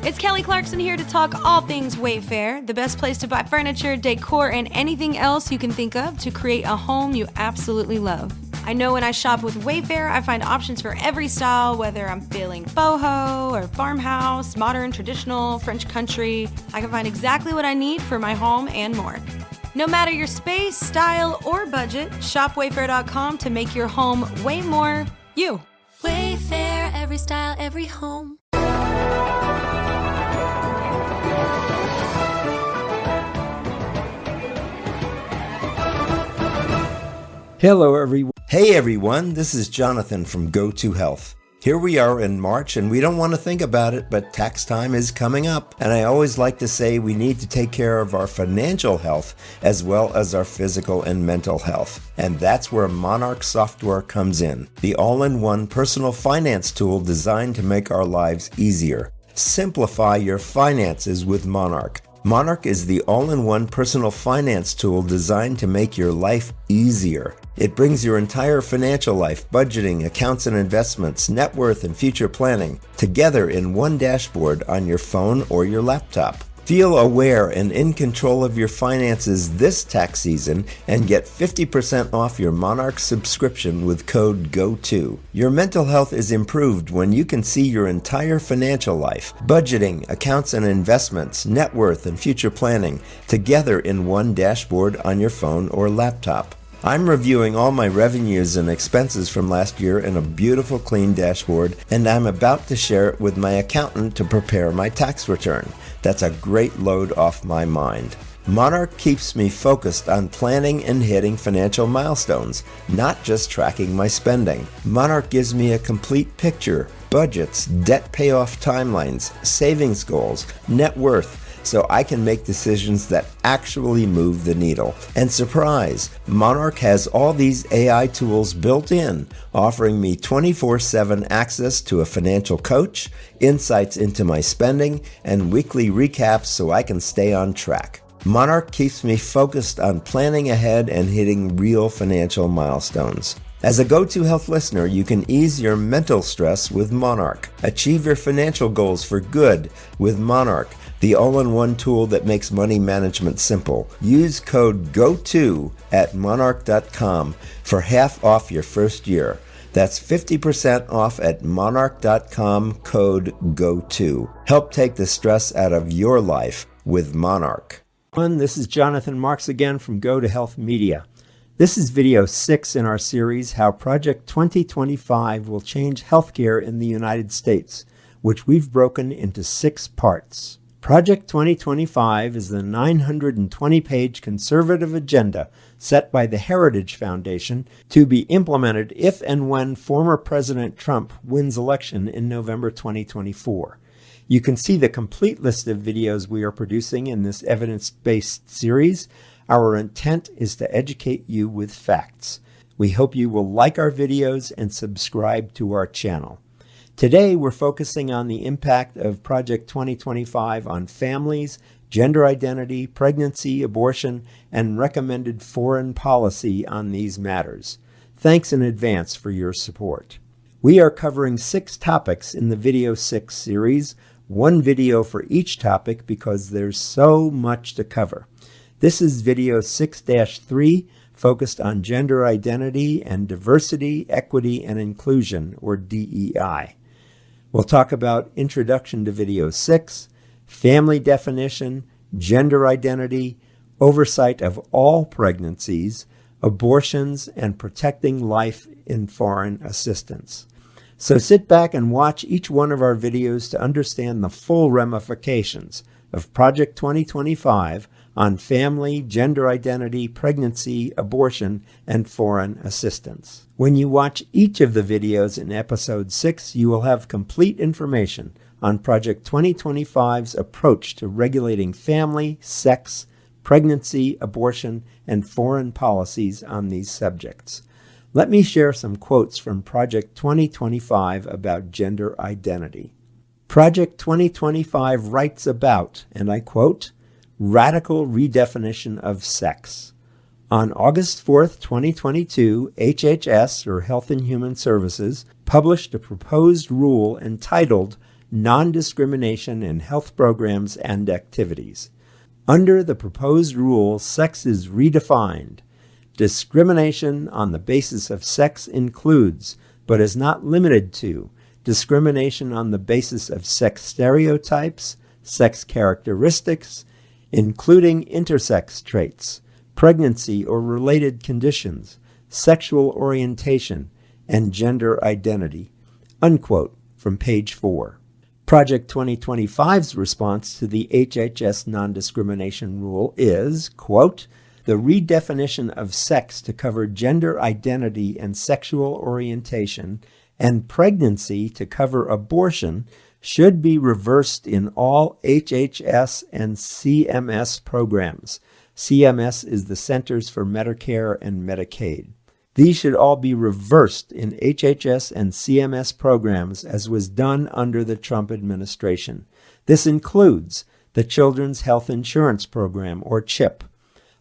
It's Kelly Clarkson here to talk all things Wayfair, the best place to buy furniture, decor, and anything else you can think of to create a home you absolutely love. I know when I shop with Wayfair, I find options for every style, whether I'm feeling boho or farmhouse, modern, traditional, French country. I can find exactly what I need for my home and more. No matter your space, style, or budget, shop Wayfair.com to make your home way more you. Wayfair, every style, every home. Hello, everyone. Hey, everyone. This is Jonathan from Go2 Health. Here we are in March, and we don't want to think about it, but tax time is coming up. And I always like to say we need to take care of our financial health as well as our physical and mental health. And that's where Monarch software comes in, the all-in-one personal finance tool designed to make our lives easier. Simplify your finances with Monarch. Monarch is the all-in-one personal finance tool designed to make your life easier. It brings your entire financial life, budgeting, accounts and investments, net worth, and future planning together in one dashboard on your phone or your laptop. Feel aware and in control of your finances this tax season and get 50% off your Monarch subscription with code GO2. Your mental health is improved when you can see your entire financial life, budgeting, accounts and investments, net worth, and future planning together in one dashboard on your phone or laptop. I'm reviewing all my revenues and expenses from last year in a beautiful clean dashboard, and I'm about to share it with my accountant to prepare my tax return. That's a great load off my mind. Monarch keeps me focused on planning and hitting financial milestones, not just tracking my spending. Monarch gives me a complete picture, budgets, debt payoff timelines, savings goals, net worth, so I can make decisions that actually move the needle. And surprise, Monarch has all these AI tools built in, offering me 24/7 access to a financial coach, insights into my spending, and weekly recaps so I can stay on track. Monarch keeps me focused on planning ahead and hitting real financial milestones. As a Go2 Health listener, you can ease your mental stress with Monarch. Achieve your financial goals for good with Monarch, the all-in-one tool that makes money management simple. Use code GO2 at monarch.com for half off your first year. That's 50% off at monarch.com, code GO2. Help take the stress out of your life with Monarch. This is Jonathan Marks again from Go2 Health Media. This is video 6 in our series, How Project 2025 Will Change Healthcare in the United States, which we've broken into 6 parts. Project 2025 is the 920-page conservative agenda set by the Heritage Foundation to be implemented if and when former President Trump wins election in November 2024. You can see the complete list of videos we are producing in this evidence-based series. Our intent is to educate you with facts. We hope you will like our videos and subscribe to our channel. Today, we're focusing on the impact of Project 2025 on families, gender identity, pregnancy, abortion, and recommended foreign policy on these matters. Thanks in advance for your support. We are covering 6 topics in the Video 6 series, one video for each topic because there's so much to cover. This is Video 6-3, focused on gender identity and diversity, equity, and inclusion, or DEI. We'll talk about Introduction to Video 6, family definition, gender identity, oversight of all pregnancies, abortions, and protecting life in foreign assistance. So sit back and watch each one of our videos to understand the full ramifications of Project 2025 on family, gender identity, pregnancy, abortion, and foreign assistance. When you watch each of the videos in Episode 6, you will have complete information on Project 2025's approach to regulating family, sex, pregnancy, abortion, and foreign policies on these subjects. Let me share some quotes from Project 2025 about gender identity. Project 2025 writes about, and I quote, radical redefinition of sex. On August 4th, 2022, HHS, or Health and Human Services, published a proposed rule entitled non-discrimination in health programs and activities. Under the proposed rule, sex is redefined. Discrimination on the basis of sex includes, but is not limited to, discrimination on the basis of sex stereotypes, sex characteristics, including intersex traits, pregnancy or related conditions, sexual orientation, and gender identity." Unquote, from page 4. Project 2025's response to the HHS non-discrimination rule is, quote, "The redefinition of sex to cover gender identity and sexual orientation and pregnancy to cover abortion should be reversed in all HHS and CMS programs." CMS is the Centers for Medicare and Medicaid. These should all be reversed in HHS and CMS programs as was done under the Trump administration. This includes the Children's Health Insurance Program, or CHIP.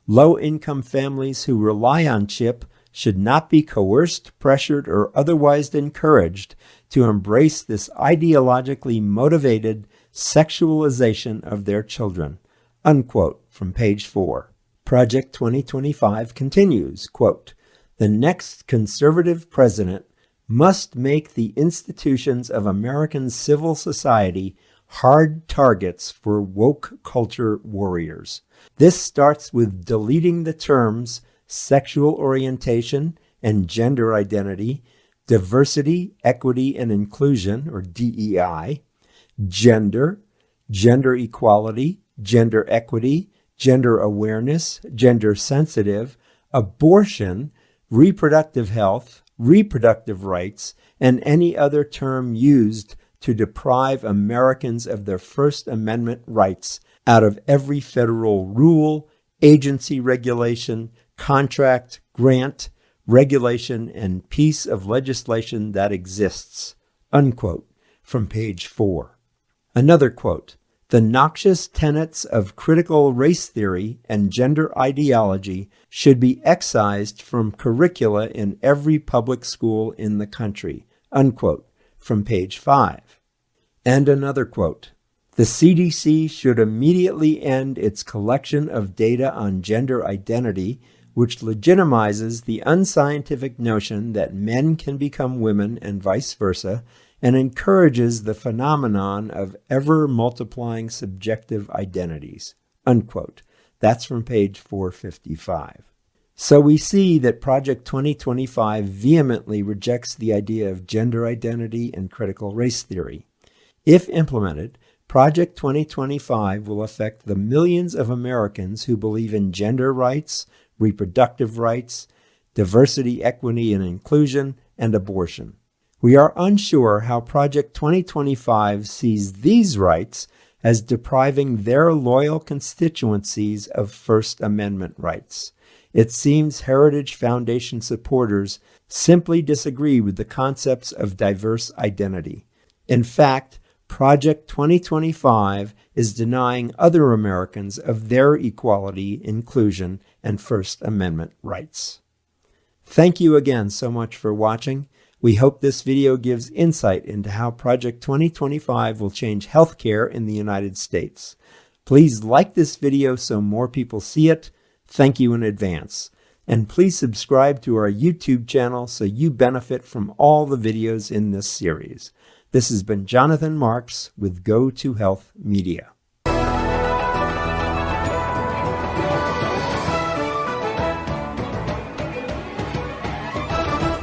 Low-income families who rely on CHIP should not be coerced, pressured, or otherwise encouraged to embrace this ideologically motivated sexualization of their children. Unquote, from page 4. Project 2025 continues, quote, "The next conservative president must make the institutions of American civil society hard targets for woke culture warriors. This starts with deleting the terms sexual orientation and gender identity, diversity, equity, and inclusion, or DEI, gender, gender equality, gender equity, gender awareness, gender sensitive, abortion, reproductive health, reproductive rights, and any other term used to deprive Americans of their First Amendment rights out of every federal rule, agency regulation, contract, grant, regulation, and piece of legislation that exists." Unquote, from page 4. Another quote, "The noxious tenets of critical race theory and gender ideology should be excised from curricula in every public school in the country." Unquote, from page 5. And another quote, "The CDC should immediately end its collection of data on gender identity, which legitimizes the unscientific notion that men can become women and vice versa, and encourages the phenomenon of ever-multiplying subjective identities." Unquote. That's from page 455. So we see that Project 2025 vehemently rejects the idea of gender identity and critical race theory. If implemented, Project 2025 will affect the millions of Americans who believe in gender rights, reproductive rights, diversity, equity, and inclusion, and abortion. We are unsure how Project 2025 sees these rights as depriving their loyal constituencies of First Amendment rights. It seems Heritage Foundation supporters simply disagree with the concepts of diverse identity. In fact, Project 2025 is denying other Americans of their equality, inclusion, and First Amendment rights. Thank you again so much for watching. We hope this video gives insight into how Project 2025 will change healthcare in the United States. Please like this video so more people see it. Thank you in advance. And please subscribe to our YouTube channel so you benefit from all the videos in this series. This has been Jonathan Marks with Go to Health Media.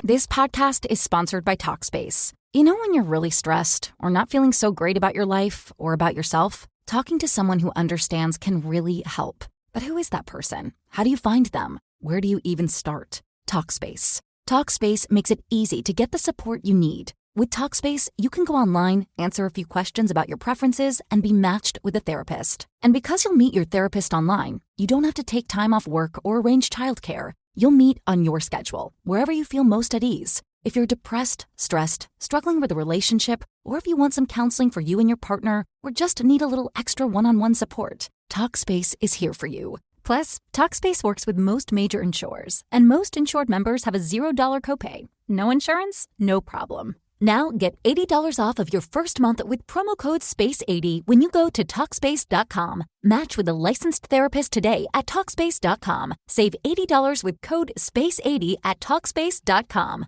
This podcast is sponsored by Talkspace. You know when you're really stressed or not feeling so great about your life or about yourself? Talking to someone who understands can really help. But who is that person? How do you find them? Where do you even start? Talkspace. Talkspace makes it easy to get the support you need. With Talkspace, you can go online, answer a few questions about your preferences, and be matched with a therapist. And because you'll meet your therapist online, you don't have to take time off work or arrange childcare. You'll meet on your schedule, wherever you feel most at ease. If you're depressed, stressed, struggling with a relationship, or if you want some counseling for you and your partner, or just need a little extra one-on-one support, Talkspace is here for you. Plus, Talkspace works with most major insurers, and most insured members have a $0 copay. No insurance? No problem. Now get $80 off of your first month with promo code SPACE80 when you go to Talkspace.com. Match with a licensed therapist today at Talkspace.com. Save $80 with code SPACE80 at Talkspace.com.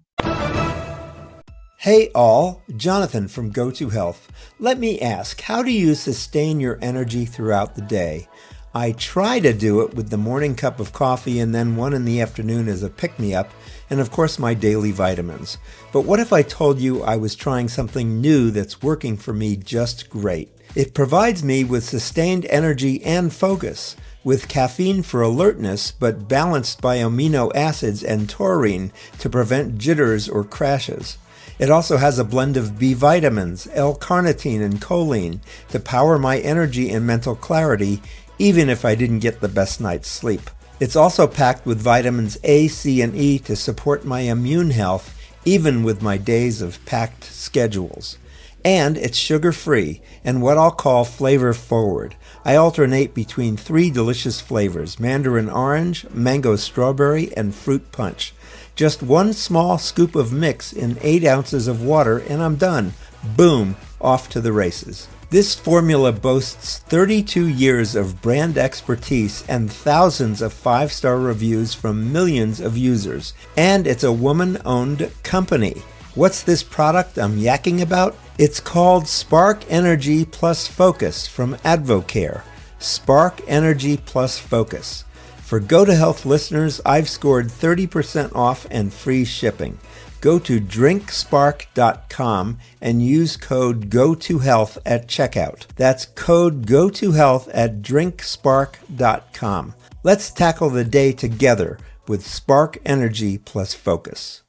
Hey all, Jonathan from Go2Health. Let me ask, how do you sustain your energy throughout the day? I try to do it with the morning cup of coffee and then one in the afternoon as a pick-me-up, and of course my daily vitamins. But what if I told you I was trying something new that's working for me just great? It provides me with sustained energy and focus, with caffeine for alertness but balanced by amino acids and taurine to prevent jitters or crashes. It also has a blend of B vitamins, L-carnitine, and choline to power my energy and mental clarity, even if I didn't get the best night's sleep. It's also packed with vitamins A, C, and E to support my immune health, even with my days of packed schedules. And it's sugar-free and what I'll call flavor-forward. I alternate between 3 delicious flavors: mandarin orange, mango strawberry, and fruit punch. Just 1 small scoop of mix in 8 ounces of water and I'm done. Boom, off to the races. This formula boasts 32 years of brand expertise and thousands of 5-star reviews from millions of users. And it's a woman-owned company. What's this product I'm yakking about? It's called Spark Energy Plus Focus from Advocare. Spark Energy Plus Focus. For Go2Health listeners, I've scored 30% off and free shipping. Go to drinkspark.com and use code GO2Health at checkout. That's code GO2Health at drinkspark.com. Let's tackle the day together with Spark Energy Plus Focus.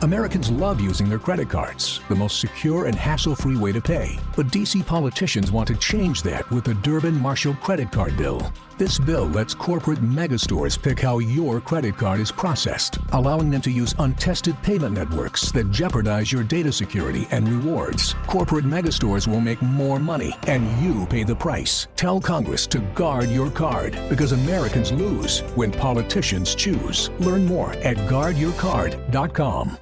Americans love using their credit cards, the most secure and hassle-free way to pay. But D.C. politicians want to change that with the Durbin-Marshall credit card bill. This bill lets corporate megastores pick how your credit card is processed, allowing them to use untested payment networks that jeopardize your data security and rewards. Corporate megastores will make more money, and you pay the price. Tell Congress to guard your card, because Americans lose when politicians choose. Learn more at guardyourcard.com.